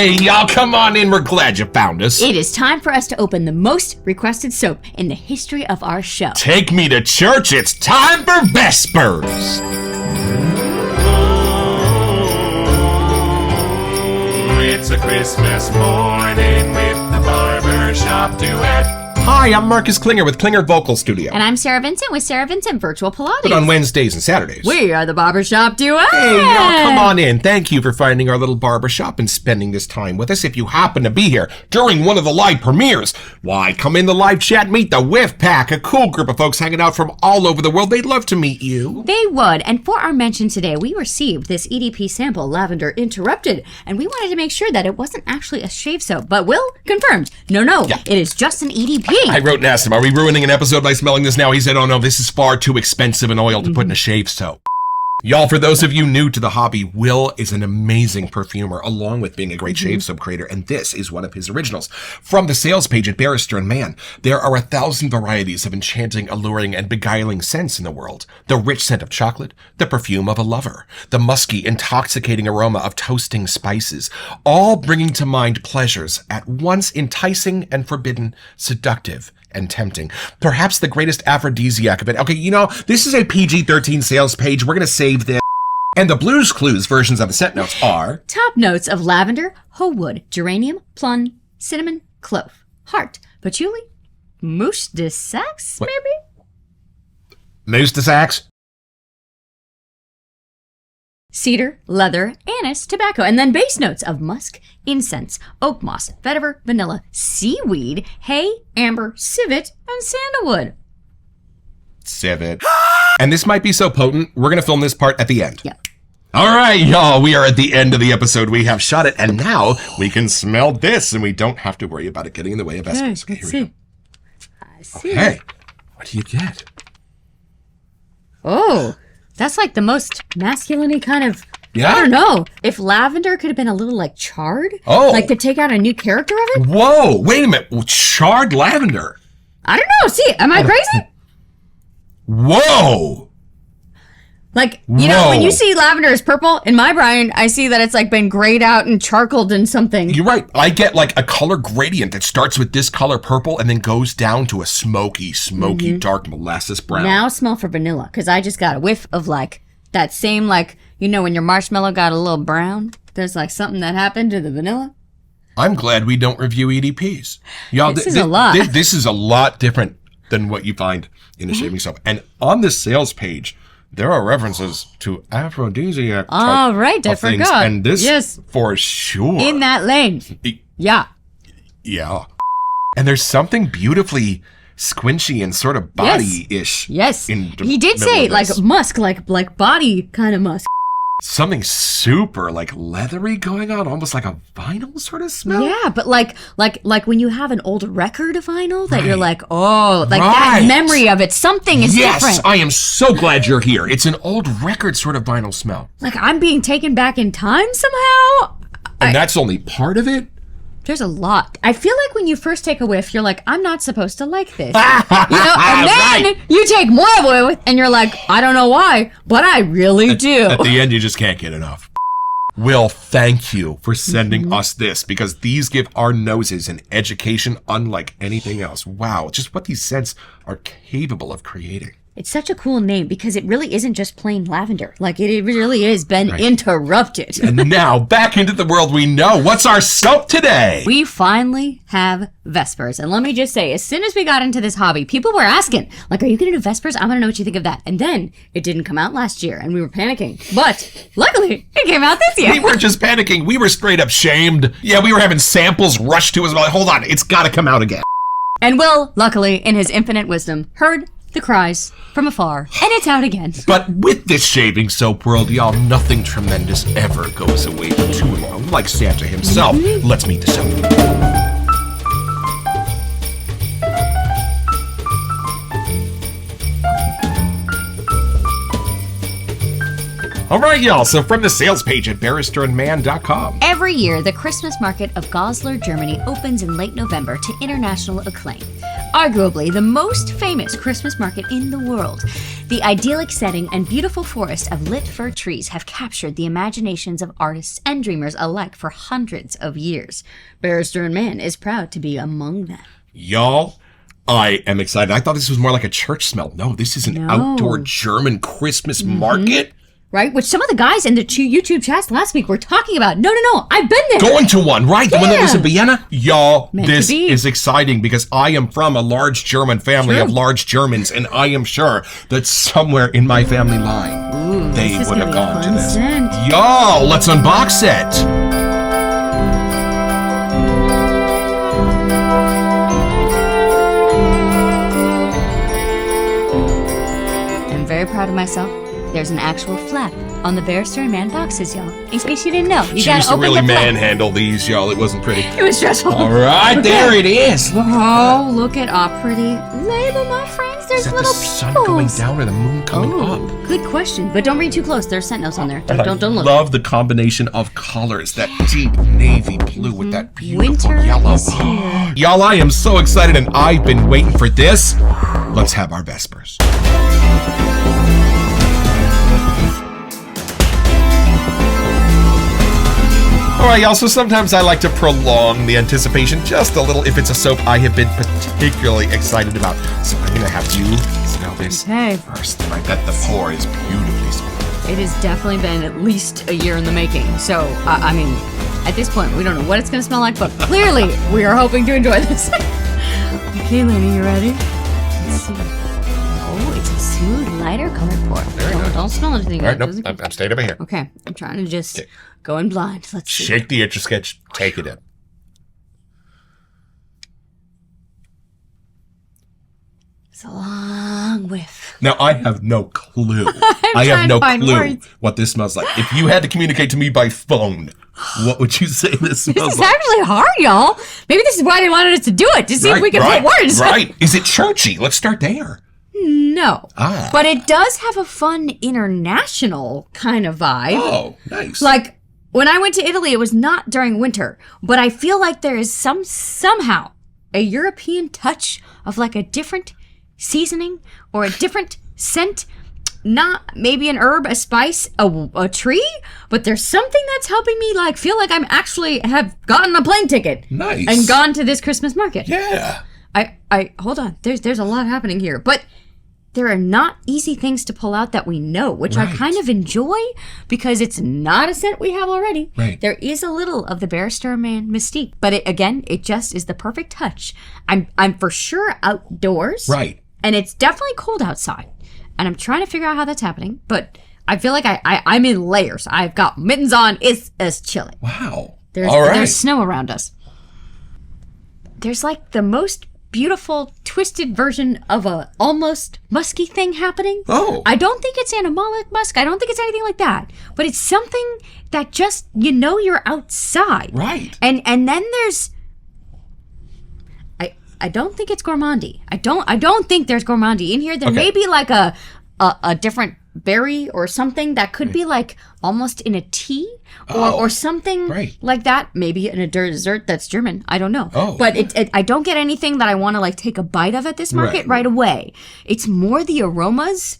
Hey, y'all, come on in. We're glad you found us. It is time for us to open the most requested soap in the history of our show. Take me to church. It's time for Vespers. It's a Christmas morning with the Barbershop Duet. Hi, I'm Marcus Klinger with Klinger Vocal Studio. And I'm Sarah Vincent with Sarah Vincent Virtual Pilates. But on Wednesdays and Saturdays. We are the Barbershop Duet. Hey, y'all, come on in. Thank you for finding our little barbershop and spending this time with us. If you happen to be here during one of the live premieres, why, come in the live chat, meet the Whiff Pack, a cool group of folks hanging out from all over the world. They'd love to meet you. They would. And for our mention today, we received this EDP sample, Lavender Interrupted, and we wanted to make sure that it wasn't actually a shave soap. But Will confirmed, no, Yeah. it is just an EDP. I wrote and asked him, are we ruining an episode by smelling this now? He said, oh no, this is far too expensive an oil to put in a shave soap. Y'all, for those of you new to the hobby, Will is an amazing perfumer, along with being a great shave soap creator, and this is one of his originals. From the sales page at Barrister and Mann, there are 1,000 varieties of enchanting, alluring, and beguiling scents in the world. The rich scent of chocolate, the perfume of a lover, the musky, intoxicating aroma of toasting spices, all bringing to mind pleasures at once enticing and forbidden, seductive and tempting. Perhaps the greatest aphrodisiac of it. Okay, you know, this is a PG-13 sales page. We're going to save this. And the Blue's Clues versions of the scent notes are... Top notes of lavender, hoe wood, geranium, plum, cinnamon, clove, heart, patchouli, mousse de saxe, What? maybe? Mousse de Saxe? Cedar, leather, anise, tobacco, and then base notes of musk, incense, oak moss, vetiver, vanilla, seaweed, hay, amber, civet, and sandalwood. Civet. And this might be so potent, we're going to film this part at the end. Yeah. All right, y'all, we are at the end of the episode. We have shot it, and now we can smell this, and we don't have to worry about it getting in the way of Vespers. Okay, here we go. I see. Hey, what do you get? Oh, that's like the most masculine-y kind of... Yeah? I don't know. If lavender could have been a little like charred, Oh. like to take out a new character of it. Whoa, wait a minute. Charred lavender. I don't know. See, am I crazy? Whoa. Like, you know, when Whoa. you see lavender as purple, in my brain, I see that it's like been grayed out and charcoaled in something. You're right. I get like a color gradient that starts with this color purple and then goes down to a smoky, dark molasses brown. Now smell for vanilla, because I just got a whiff of like that same, like, you know, when your marshmallow got a little brown, there's like something that happened to the vanilla. I'm glad we don't review EDPs. Y'all, This is a lot. This is a lot different than what you find in a shaving soap. And on this sales page, there are references to aphrodisiac All type right, I of things. forgot. And this, Yes. for sure. In that lane. Yeah. Yeah. And there's something beautifully squinchy and sort of body-ish. Yes. in the He did middle say of like this. musk, like body kind of musk. Something super like leathery going on, almost like a vinyl sort of smell. Yeah, but like when you have an old record of vinyl that you're Right. like, oh, like that Right. memory of it, something is Yes, different. I am so glad you're here. It's an old record sort of vinyl smell. Like I'm being taken back in time somehow. And that's only part of it? There's a lot. I feel like when you first take a whiff, you're like, I'm not supposed to like this. You know, and then Right. you take more of a whiff and you're like, I don't know why, but I really do. At the end, you just can't get enough. Will, thank you for sending us this, because these give our noses an education unlike anything else. Wow, just what these scents are capable of creating. It's such a cool name because it really isn't just plain lavender. Like it really has been interrupted. And now, back into the world we know. What's our soap today? We finally have Vespers. And let me just say, as soon as we got into this hobby, people were asking, like, are you going to do Vespers? I want to know what you think of that. And then it didn't come out last year and we were panicking. But luckily, it came out this year. We weren't just panicking. We were straight up shamed. Yeah, we were having samples rushed to us. Like, hold on, it's got to come out again. And Will, luckily, in his infinite wisdom, heard the cries from afar. And it's out again. But with this shaving soap world, y'all, nothing tremendous ever goes away for too long. Like Santa himself. Let's meet the soap. All right, y'all. So from the sales page at barristerandmann.com. Every year, the Christmas market of Goslar, Germany opens in late November to international acclaim. Arguably the most famous Christmas market in the world. The idyllic setting and beautiful forest of lit fir trees have captured the imaginations of artists and dreamers alike for hundreds of years. Barrister and Mann is proud to be among them. Y'all, I am excited. I thought this was more like a church smell. No, this is an outdoor German Christmas market. Right? Which some of the guys in the two YouTube chats last week were talking about. No, I've been there. Going to one, right? The one that was in Yeah. Vienna? Y'all, Meant this to be. is exciting because I am from a large German family of large Germans, and I am sure that somewhere in my family line, they this is would have gonna be a gone to fun this. scent. Y'all, let's unbox it. I'm very proud of myself. There's an actual flap on the Barrister and Mann boxes, y'all. In case you didn't know, you She gotta used to open really the flap. manhandle these, y'all. It wasn't pretty. It was stressful. All right, there it is. Oh, look at our pretty label, my friends. There's Is that the little sun going peoples. down or the moon coming up? Good question, but don't read too close. There's sentinels on there. Don't I look. love the combination of colors. That deep navy blue with that beautiful Winter yellow. is here. Y'all, I am so excited, and I've been waiting for this. Let's have our Vespers. All right, y'all, so sometimes I like to prolong the anticipation just a little if it's a soap I have been particularly excited about. So I'm going to have you smell this Okay. first. And I bet the pour is beautifully smooth. It has definitely been at least a year in the making. So, I mean, at this point, we don't know what it's going to smell like, but clearly we are hoping to enjoy this. Okay, Lenny, you ready? Let's see. Oh, it's a smooth, lighter colored pour. Don't smell anything All right, yet. nope, I'm staying over here. Okay, I'm trying to just go in blind. Let's see. Shake the Etch-a-Sketch, take it in. It's a long whiff. Now, I have no clue. I trying have to no find clue words. what this smells like. If you had to communicate to me by phone, what would you say this smells This is like? actually hard, y'all. Maybe this is why they wanted us to do it, to see if we could put words. Right. Is it churchy? Let's start there. No. Ah. But it does have a fun international kind of vibe. Oh, nice. Like, when I went to Italy, it was not during winter, but I feel like there is somehow a European touch of like a different seasoning or a different scent. Not maybe an herb, a spice, a tree, but there's something that's helping me like feel like I'm actually have gotten a plane ticket. Nice. And gone to this Christmas market. Yeah. I hold on. There's a lot happening here, but there are not easy things to pull out that we know, which I Right. kind of enjoy because it's not a scent we have already. Right. There is a little of the Barrister and Mann mystique, but it just is the perfect touch. I'm for sure outdoors. Right. And it's definitely cold outside. And I'm trying to figure out how that's happening, but I feel like I'm in layers. I've got mittens on. It's chilly. Wow. There's, All right. there's snow around us. There's like the most beautiful twisted version of a almost musky thing happening. Oh. I don't think it's animalic musk. I don't think it's anything like that. But it's something that just you're outside. Right. And then there's I don't think it's gourmandy. I don't think there's gourmandy in here. There Okay. may be like a different berry or something that could be like almost in a tea or something right. like that. Maybe in a dessert that's German. I don't know. Oh. But I don't get anything that I want to like take a bite of at this market right away. It's more the aromas.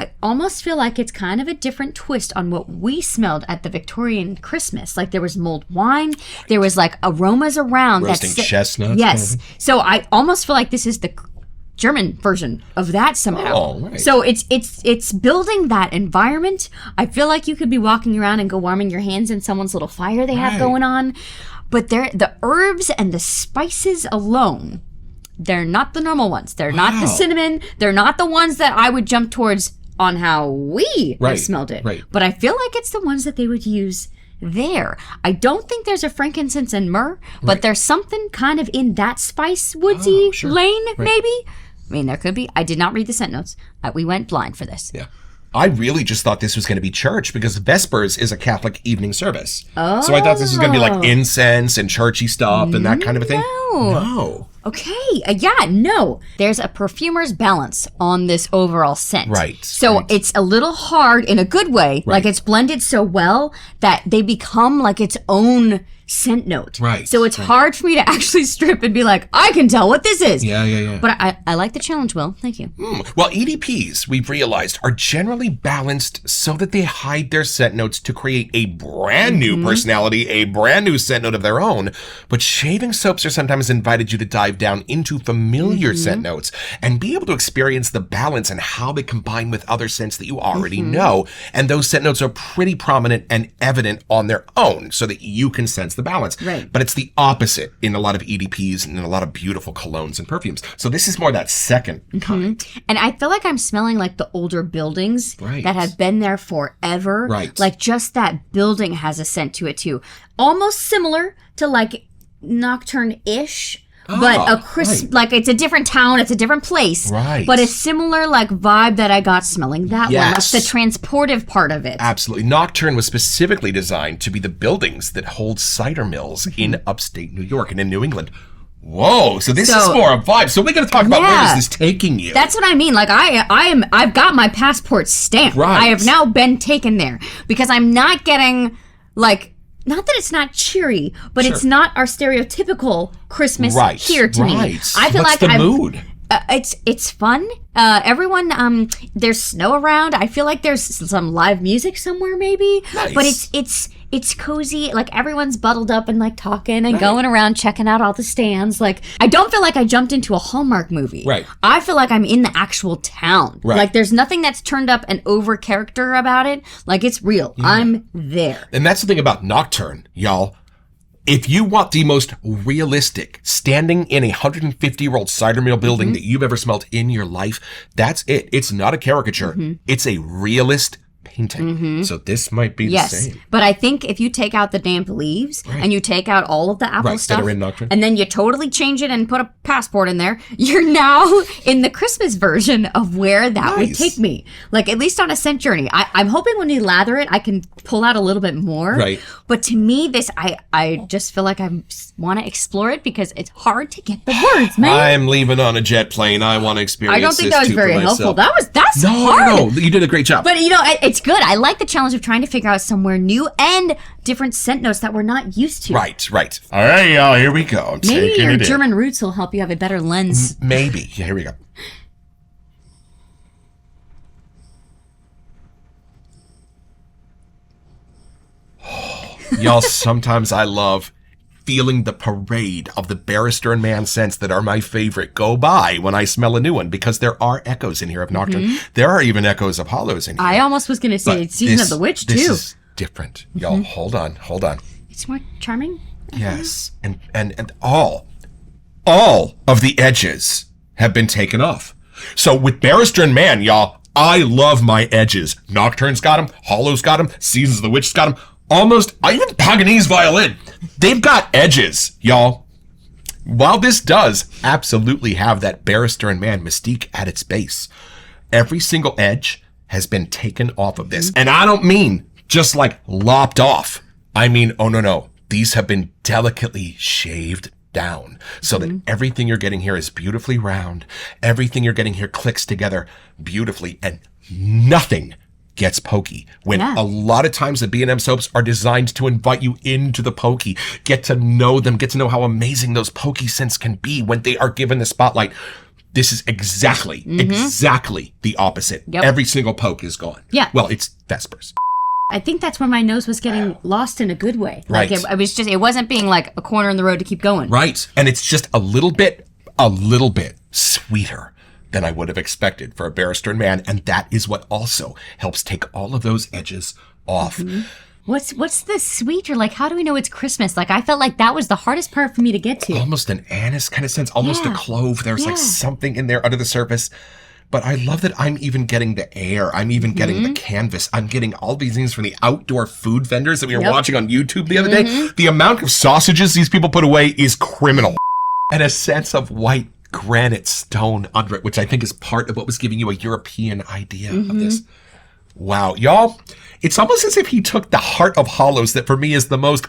I almost feel like it's kind of a different twist on what we smelled at the Victorian Christmas. Like there was mulled wine, there was like aromas around. Roasting chestnuts. Yes. So I almost feel like this is the German version of that somehow. Oh, right. So it's building that environment. I feel like you could be walking around and go warming your hands in someone's little fire they have Right. going on. But the herbs and the spices alone, they're not the normal ones. They're not the Wow. cinnamon. They're not the ones that I would jump towards on how we Right, have smelled it. right. But I feel like it's the ones that they would use there. I don't think there's a frankincense and myrrh, but there's something kind of in that spice woodsy Oh, sure. lane, maybe. I mean, there could be. I did not read the scent notes. We went blind for this. Yeah. I really just thought this was going to be church because Vespers is a Catholic evening service. So I thought this was going to be like incense and churchy stuff and that kind of a thing. No. Okay, no. There's a perfumer's balance on this overall scent. Right. So it's a little hard in a good way. Like it's blended so well that they become like its own scent note. Right. So it's hard for me to actually strip and be like, I can tell what this is. Yeah. But I like the challenge, Will. Thank you. Well, EDPs, we've realized, are generally balanced so that they hide their scent notes to create a brand new personality, a brand new scent note of their own. But shaving soaps are sometimes invited you to dive down into familiar scent notes and be able to experience the balance and how they combine with other scents that you already know. And those scent notes are pretty prominent and evident on their own so that you can sense the balance. Right. But it's the opposite in a lot of EDPs and in a lot of beautiful colognes and perfumes. So this is more that second kind. And I feel like I'm smelling like the older buildings that have been there forever. Right. Like just that building has a scent to it too. Almost similar to like Nocturne-ish. But a crisp, like it's a different town, it's a different place. Right. But a similar like vibe that I got smelling that one. That's the transportive part of it. Absolutely. Nocturne was specifically designed to be the buildings that hold cider mills in upstate New York and in New England. Whoa, so this is more a vibe. So we're going to talk about where is this taking you? That's what I mean. Like I've got my passport stamped. Right. I have now been taken there because I'm not getting like, not that it's not cheery, but it's not our stereotypical Christmas here to me. I feel What's like the mood? It's fun. Everyone, there's snow around. I feel like there's some live music somewhere, maybe. Nice. But it's cozy. Like everyone's bundled up and like talking and going around checking out all the stands. Like I don't feel like I jumped into a Hallmark movie. Right. I feel like I'm in the actual town. Right. Like there's nothing that's turned up and over character about it. Like it's real. I'm there. And that's the thing about Nocturne, y'all. If you want the most realistic, standing in a 150-year-old cider mill building that you've ever smelled in your life, that's it. It's not a caricature. It's a realist painting. So this might be the same. But I think if you take out the damp leaves and you take out all of the apple stuff that are in Nocturne. and then you totally change it and put a passport in there, you're now in the Christmas version of where that would take me. Like at least on a scent journey. I'm hoping when you lather it, I can pull out a little bit more. Right. But to me, this, I just feel like I want to explore it because it's hard to get the words, man. I'm leaving on a jet plane. I want to experience I don't think this that was too very for helpful. myself. That's hard. No, you did a great job. But, you know, it's good. I like the challenge of trying to figure out somewhere new and different scent notes that we're not used to. Right. All right, y'all, here we go. I'm Maybe taking your it in. German roots will help you have a better lens. Maybe. Yeah, here we go. Y'all, sometimes I love feeling the parade of the Barrister and Mann scents that are my favorite go by when I smell a new one, because there are echoes in here of Nocturne. There are even echoes of Hollows in here. I almost was going to say it's Season of the Witch, too. This is different. Y'all, hold on. It's more charming. Yes. And all of the edges have been taken off. So with Barrister and Mann, y'all, I love my edges. Nocturne's got them. Hollow's got them. Seasons of the Witch's got them. Almost, even Paganini's violin. They've got edges, y'all. While this does absolutely have that Barrister and Mann mystique at its base, every single edge has been taken off of this. And I don't mean just like lopped off. I mean, oh no. These have been delicately shaved down so that everything you're getting here is beautifully round. Everything you're getting here clicks together beautifully, and nothing gets pokey. When a lot of times the B&M soaps are designed to invite you into the pokey, get to know them, get to know how amazing those pokey scents can be when they are given the spotlight. This is exactly the opposite. Yep. Every single poke is gone. Yeah. Well, it's Vespers. I think that's when my nose was getting lost in a good way. Like Right. it wasn't being like a corner in the road to keep going. Right. And it's just a little bit sweeter than I would have expected for a Barrister and Mann. And that is what also helps take all of those edges off. What's the sweet, or like, how do we know it's Christmas? Like, I felt like that was the hardest part for me to get to. Almost an anise kind of sense, almost a clove. There's like something in there under the surface. But I love that I'm even getting the air. I'm even getting the canvas. I'm getting all these things from the outdoor food vendors that we were watching on YouTube the other day. The amount of sausages these people put away is criminal. And a sense of white granite stone under it, which I think is part of what was giving you a European idea of this. Wow, y'all, it's almost as if he took the heart of Hollows that for me is the most,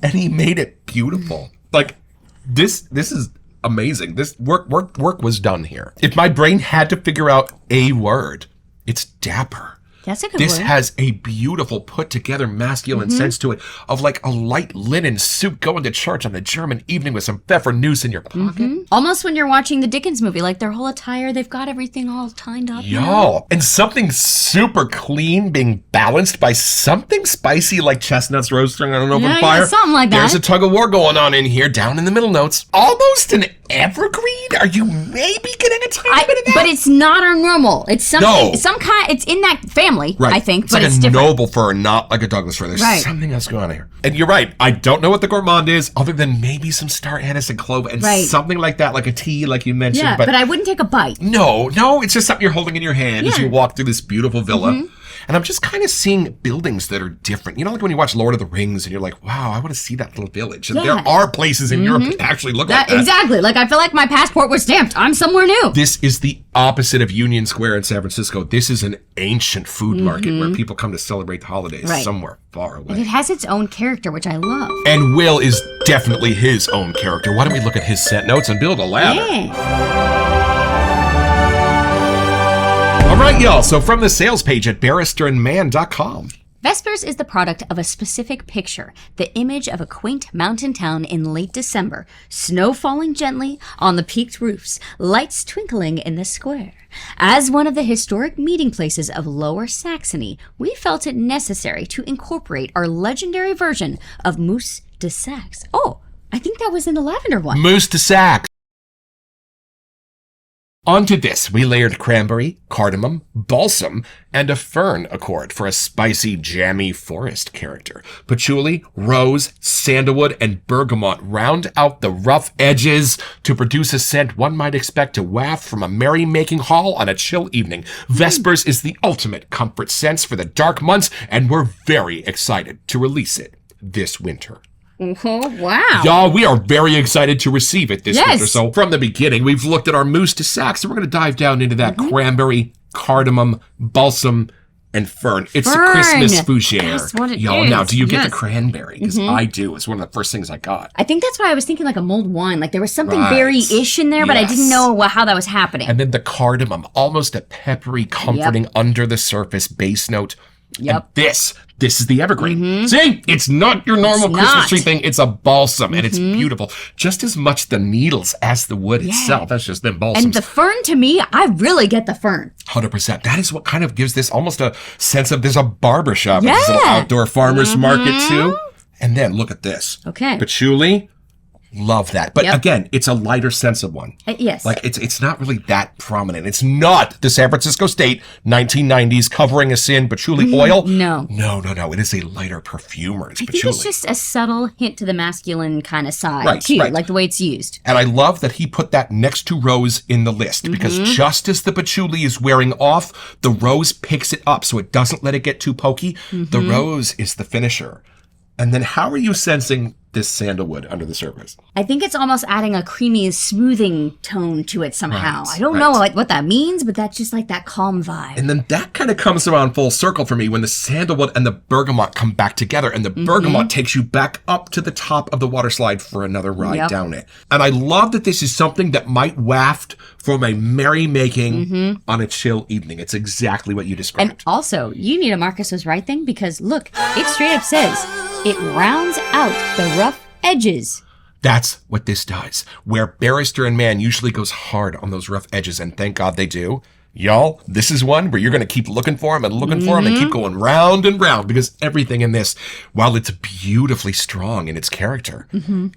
and he made it beautiful. Like, this is amazing. This work was done here. If my brain had to figure out a word, it's dapper. That's a good This word. has a beautiful put together masculine sense to it of like a light linen suit going to church on a German evening with some Pfeffernuss in your pocket. Almost when you're watching the Dickens movie, like their whole attire, they've got everything all tied up. Yo, and something super clean being balanced by something spicy like chestnuts roasting on an open fire. Yeah, something like that. There's a tug of war going on in here, down in the middle notes. Almost an evergreen? Are you maybe getting a tiny bit of that? But it's not our normal. It's some No. kind. It's in that family, Right. I think. It's but like it's a different. noble fir, not like a Douglas fir. There's Right. something else going on here. And you're right. I don't know what the gourmand is, other than maybe some star anise and clove and Right. something like that, like a tea, like you mentioned. Yeah, but I wouldn't take a bite. No, it's just something you're holding in your hand as you walk through this beautiful villa. And I'm just kind of seeing buildings that are different. You know, like when you watch Lord of the Rings and you're like, wow, I want to see that little village. And there are places in Europe that actually look like that. Exactly. Like I feel like my passport was stamped. I'm somewhere new. This is the opposite of Union Square in San Francisco. This is an ancient food market where people come to celebrate the holidays Right. somewhere far away. And it has its own character, which I love. And Will is definitely his own character. Why don't we look at his set notes and build a ladder? Yeah. All right, y'all. So from the sales page at barristerandmann.com. Vespers is the product of a specific picture, the image of a quaint mountain town in late December, snow falling gently on the peaked roofs, lights twinkling in the square. As one of the historic meeting places of Lower Saxony, we felt it necessary to incorporate our legendary version of Mousse de Saxe. Oh, I think that was in the lavender one. Mousse de Saxe. Onto this, we layered cranberry, cardamom, balsam, and a fern accord for a spicy, jammy forest character. Patchouli, rose, sandalwood, and bergamot round out the rough edges to produce a scent one might expect to waft from a merrymaking hall on a chill evening. Vespers is the ultimate comfort sense for the dark months, and we're very excited to release it this winter. Oh, wow. Y'all, we are very excited to receive it this Yes. winter. So from the beginning, we've looked at our Mousse de Saxe, and we're going to dive down into that cranberry, cardamom, balsam, and fern. It's the Fern. Christmas fougere. That's what it Y'all, is. now, do you get the Yes. cranberry? Because I do. It's one of the first things I got. I think that's why I was thinking like a mulled wine. Like there was something Right. berry-ish in there, but I Yes. didn't know how that was happening. And then the cardamom, almost a peppery, comforting, under the surface base note. Yep. And this is the evergreen. See, it's not your normal It's Christmas not. tree thing. It's a balsam, and it's beautiful. Just as much the needles as the wood itself. That's just them balsams. And the fern, to me, I really get the fern. 100%. That is what kind of gives this almost a sense of there's a barbershop. Yeah. This little outdoor farmer's market, too. And then look at this. Okay. Patchouli. Love that. But Yep. again, it's a lighter sense of one. Yes. Like it's not really that prominent. It's not the San Francisco State 1990s covering a sin patchouli oil. No. No. It is a lighter perfumer. It's I patchouli. think it's just a subtle hint to the masculine kind of side, Right, too, right. like the way it's used. And I love that he put that next to rose in the list because just as the patchouli is wearing off, the rose picks it up so it doesn't let it get too pokey. The rose is the finisher. And then how are you sensing this sandalwood under the surface? I think it's almost adding a creamy, smoothing tone to it somehow. Right, I don't right. know what that means, but that's just like that calm vibe. And then that kind of comes around full circle for me when the sandalwood and the bergamot come back together, and the bergamot takes you back up to the top of the water slide for another ride Yep. down it. And I love that this is something that might waft from a merrymaking on a chill evening. It's exactly what you described. And also, you need a Marcus was right thing because look, it straight up says it rounds out the rough edges. That's what this does. Where Barrister and Mann usually goes hard on those rough edges, and thank God they do. Y'all, this is one where you're going to keep looking for them and looking for them and keep going round and round because everything in this, while it's beautifully strong in its character,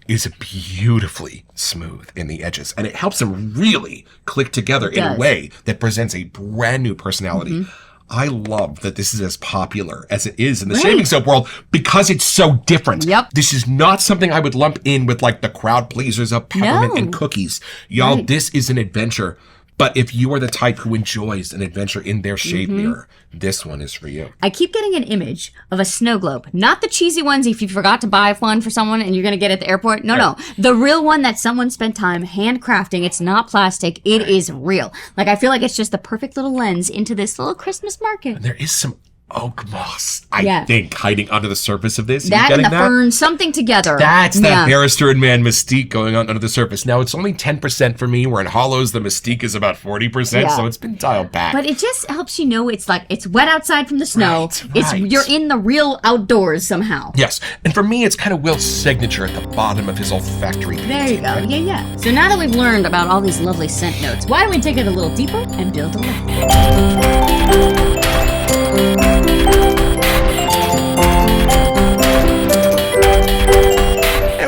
is beautifully smooth in the edges. And it helps them really click together in a does. way that presents a brand new personality. I love that this is as popular as it is in the shaving soap world because it's so different. Yep. This is not something I would lump in with like the crowd pleasers of peppermint No. and cookies. Y'all, this is an adventure. But if you are the type who enjoys an adventure in their shave mirror, this one is for you. I keep getting an image of a snow globe. Not the cheesy ones if you forgot to buy one for someone and you're going to get it at the airport. No. The real one that someone spent time handcrafting. It's not plastic. It is real. Like, I feel like it's just the perfect little lens into this little Christmas market. There is some oak moss, I think, hiding under the surface of this. That and the fern, something together. That's that Barrister and Mann mystique going on under the surface. Now, it's only 10% for me, where in Hollows, the mystique is about 40%, so it's been dialed back. But it just helps you know it's like, it's wet outside from the snow. Right. You're in the real outdoors somehow. Yes, and for me, it's kind of Will's signature at the bottom of his olfactory. There you go, yeah. So now that we've learned about all these lovely scent notes, why don't we take it a little deeper and build a ladder?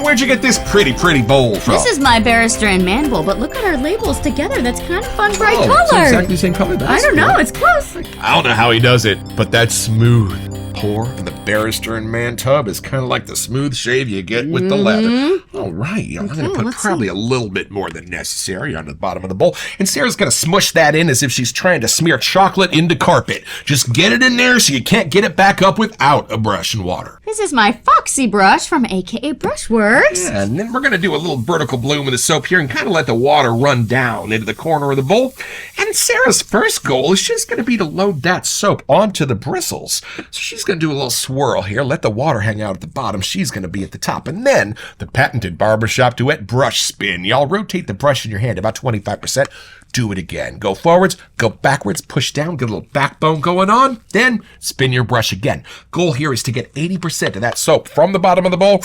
Where'd you get this pretty bowl from? This is my Barrister and Mann bowl, but look at our labels together. That's kind of fun, bright color. It's exactly the same color. I don't know. It's close. I don't know how he does it, but that smooth pour in the Barrister and Mann tub is kind of like the smooth shave you get with the leather. All right, I'm going to put probably a little bit more than necessary on the bottom of the bowl. And Sarah's going to smush that in as if she's trying to smear chocolate into carpet. Just get it in there so you can't get it back up without a brush and water. This is my Foxy brush from AKA Brushworks. Yeah, and then we're going to do a little vertical bloom with the soap here and kind of let the water run down into the corner of the bowl. And Sarah's first goal is just going to be to load that soap onto the bristles. So she's going to do a little swirl here, let the water hang out at the bottom. She's going to be at the top. And then the patented Barbershop Duet brush spin. Y'all rotate the brush in your hand about 25%. Do it again. Go forwards, go backwards, push down, get a little backbone going on, then spin your brush again. Goal here is to get 80% of that soap from the bottom of the bowl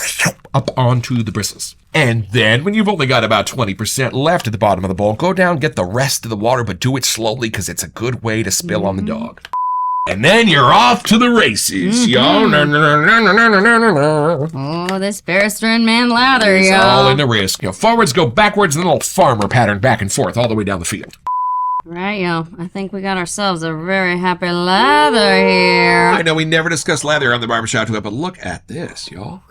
up onto the bristles. And then when you've only got about 20% left at the bottom of the bowl, go down, get the rest of the water, but do it slowly because it's a good way to spill on the dog. And then you're off to the races, y'all. Oh, this Barrister and Mann lather, It's y'all. all in the wrist. Forwards, go backwards, and a little farmer pattern back and forth all the way down the field. Right, y'all. I think we got ourselves a very happy lather here. I know we never discussed lather on the Barbershop Duet, but look at this, y'all.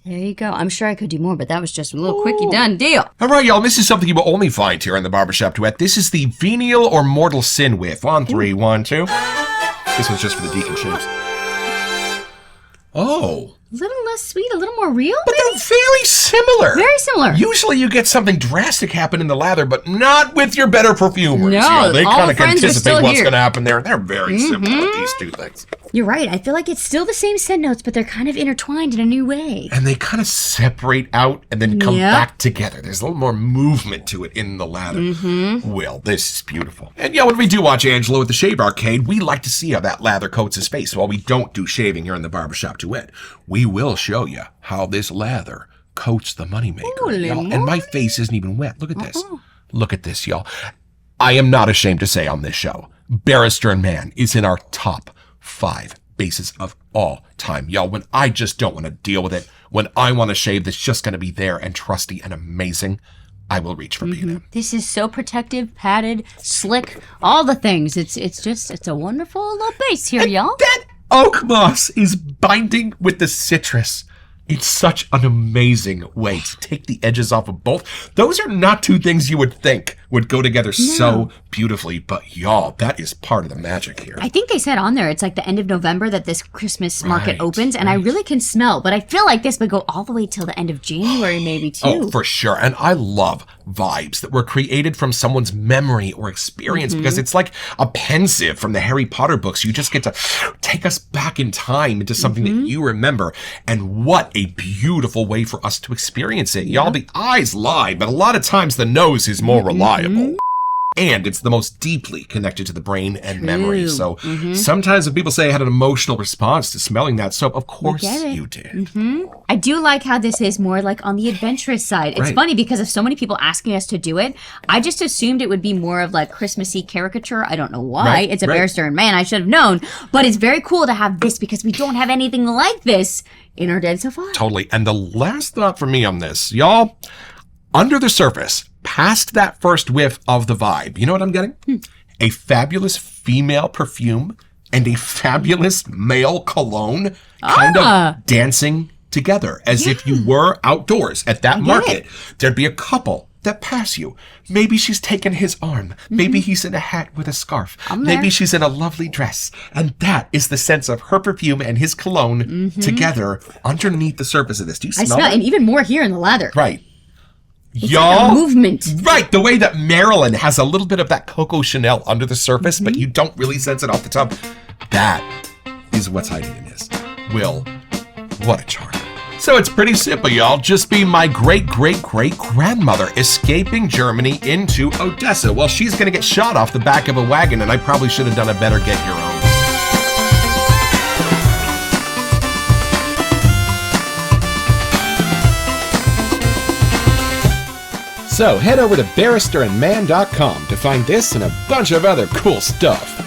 There you go. I'm sure I could do more, but that was just a little quickie done deal. All right, y'all, this is something you will only find here on the Barbershop Duet. This is the venial or mortal sin whiff. On 3, 1, 2. This one's just for the deacon shaves. Oh. A little less sweet, a little more real, But maybe? they're very similar. Very similar. Usually you get something drastic happen in the lather, but not with your better perfumers. No, They all kind the of friends are anticipate still what's here. going to happen there. They're very similar with these two things. You're right. I feel like it's still the same scent notes, but they're kind of intertwined in a new way. And they kind of separate out and then come back together. There's a little more movement to it in the lather. Well, this is beautiful. And when we do watch Angelo at the Shave Arcade, we like to see how that lather coats his face. While we don't do shaving here in the Barbershop Duet, we will show you how this lather coats the moneymaker. Y'all. And my face isn't even wet. Look at this. Look at this, y'all. I am not ashamed to say on this show, Barrister and Mann is in our top 5 bases of all time. Y'all, when I just don't want to deal with it, when I want to shave that's just going to be there and trusty and amazing, I will reach for B&M. This is so protective, padded, slick, all the things. It's a wonderful little base here, y'all. That oak moss is binding with the citrus. It's such an amazing way to take the edges off of both. Those are not two things you would think would go together so beautifully, but y'all, that is part of the magic here. I think they said on there it's like the end of November that this Christmas market opens, and I really can smell, but I feel like this would go all the way till the end of January maybe too. Oh, for sure. And I love vibes that were created from someone's memory or experience because it's like a pensive from the Harry Potter books. You just get to take us back in time into something that you remember. And what a beautiful way for us to experience it. Y'all, the eyes lie, but a lot of times the nose is more reliable. And it's the most deeply connected to the brain and memory. So sometimes when people say I had an emotional response to smelling that soap, of course you did. I do like how this is more like on the adventurous side. It's funny because of so many people asking us to do it. I just assumed it would be more of like Christmassy caricature. I don't know why. It's a Barrister and Mann. I should have known. But it's very cool to have this because we don't have anything like this in our den so far. Totally. And the last thought for me on this, y'all, under the surface, past that first whiff of the vibe, you know what I'm getting? A fabulous female perfume and a fabulous male cologne kind of dancing together as if you were outdoors at that market. There'd be a couple that pass you. Maybe she's taken his arm. Maybe he's in a hat with a scarf. Maybe she's in a lovely dress. And that is the sense of her perfume and his cologne together underneath the surface of this. Do you smell it? And even more here in the lather. Right. It's Y'all, like a movement. Right, the way that Marilyn has a little bit of that Coco Chanel under the surface, but you don't really sense it off the top. That is what's hiding in this. Will, what a charm. So it's pretty simple, y'all. Just be my great-great-great-grandmother escaping Germany into Odessa. Well, she's going to get shot off the back of a wagon, and I probably should have done a better get your own. So head over to barristerandmann.com to find this and a bunch of other cool stuff.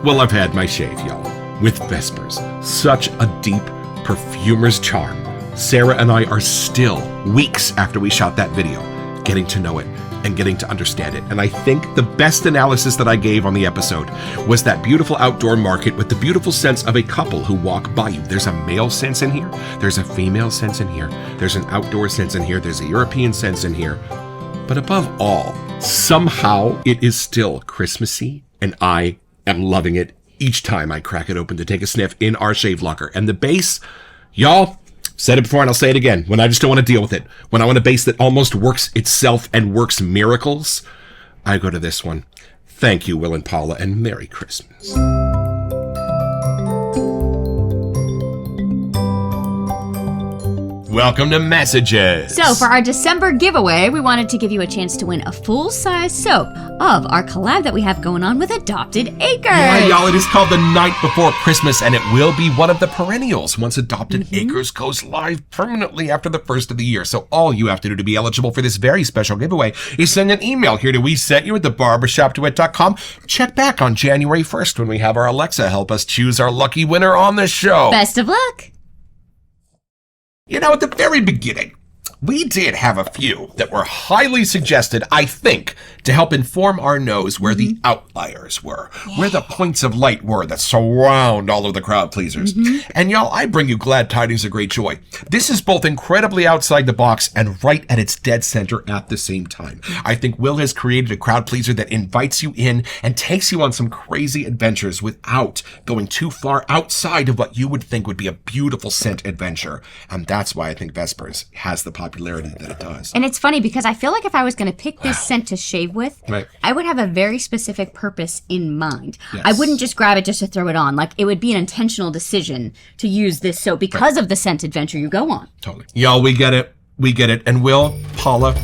Well, I've had my shave, y'all, with Vespers. Such a deep perfumer's charm. Sarah and I are still, weeks after we shot that video, getting to know it and getting to understand it. And I think the best analysis that I gave on the episode was that beautiful outdoor market with the beautiful sense of a couple who walk by you. There's a male sense in here. There's a female sense in here. There's an outdoor sense in here. There's a European sense in here. But above all, somehow it is still Christmassy, and I am loving it each time I crack it open to take a sniff in our shave locker. And the base, y'all, said it before and I'll say it again, when I just don't want to deal with it, when I want a base that almost works itself and works miracles, I go to this one. Thank you, Will and Paula, and Merry Christmas. Welcome to Messages. So for our December giveaway, we wanted to give you a chance to win a full-size soap of our collab that we have going on with Adopted Acres. Yeah, y'all, it is called The Night Before Christmas, and it will be one of the perennials once Adopted Acres goes live permanently after the first of the year. So all you have to do to be eligible for this very special giveaway is send an email here to WeSentYou at thebarbershopduet.com. Check back on January 1st when we have our Alexa help us choose our lucky winner on the show. Best of luck. You know, at the very beginning, we did have a few that were highly suggested, I think, to help inform our nose where the outliers were, where the points of light were that surround all of the crowd pleasers. And y'all, I bring you glad tidings of great joy. This is both incredibly outside the box and right at its dead center at the same time. I think Will has created a crowd pleaser that invites you in and takes you on some crazy adventures without going too far outside of what you would think would be a beautiful scent adventure. And that's why I think Vespers has the popularity that it does. And it's funny because I feel like if I was going to pick this scent to shave with, Right. I would have a very specific purpose in mind. Yes. I wouldn't just grab it just to throw it on. Like, it would be an intentional decision to use this soap because of the scent adventure you go on. Totally. Y'all, we get it. We get it. And Will, Paula,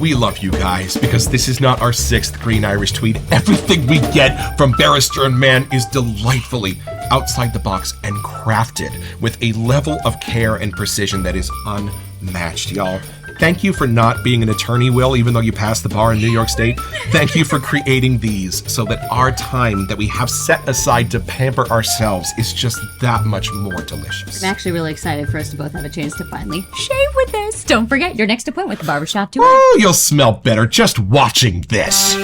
we love you guys because this is not our 6th Green Irish tweet. Everything we get from Barrister and Mann is delightfully outside the box and crafted with a level of care and precision that is unmatched, y'all. Thank you for not being an attorney, Will, even though you passed the bar in New York State. Thank you for creating these so that our time that we have set aside to pamper ourselves is just that much more delicious. I'm actually really excited for us to both have a chance to finally shave with this. Don't forget your next appointment with the Barbershop Duet. Oh, you'll smell better just watching this.